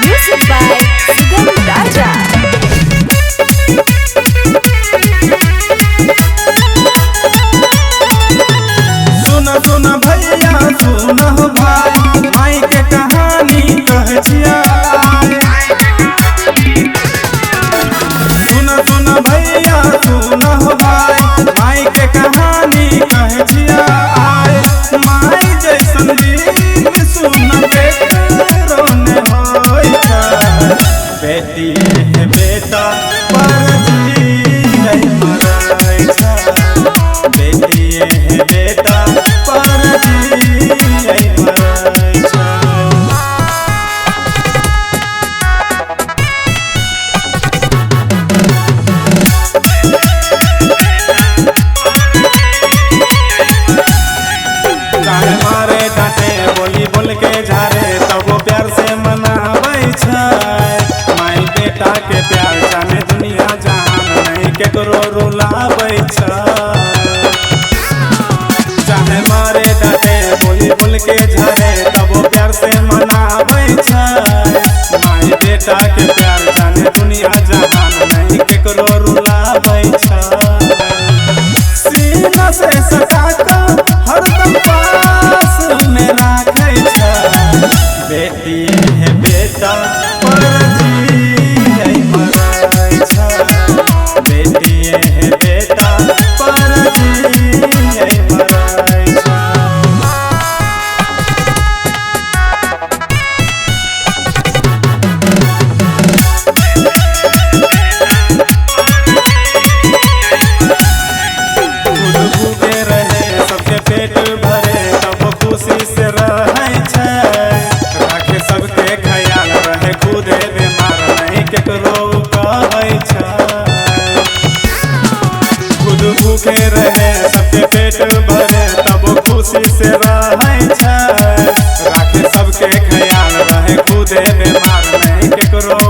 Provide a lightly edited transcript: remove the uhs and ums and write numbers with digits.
Music by Sugam Raja. सुन सुन भैया सुन हो भाई, माई के कहानी कह जिया। सुन सुन भैया सुन हो भाई, माई के कहानी कह जिया। माई जैसन दिन सुन रोने होई छ। बेटी है बेटा पर जी नहीं मरै छ। बेटी है बेटा पर जी नहीं मरै छ। काहे मारे डांटे बोली बोल के झारे, तब वो प्यार से मनाबै छै। माई बेटा के प्यार जाने दुनिया जहान, नहीं केकरो रुलाबै छै। चाहे मारे डांटे बोली बोल के झारे, तब वो प्यार से मनाबै छै। माई बेटा के प्यार जाने दुनिया जहान, नहीं केकरो रुलाबै छै। सीना से सटा कर हरदम पास में राखै छै। बेटी है बेटा पर जी नहीं मरै छै। बेटी है बेटा पर जी नहीं मरै छै। खुद भूखे रहे सबके पेट भरे, तब खुशी से रहै छै। राखे सबके ख्याल रहे, खुदे बीमार नहीं केकरो कहै छै। खुद भूखे रहे सबके पेट भरे, तब खुशी से रहै छै। राखे सबके ख्याल रहे, खुदे बीमार नहीं केकरो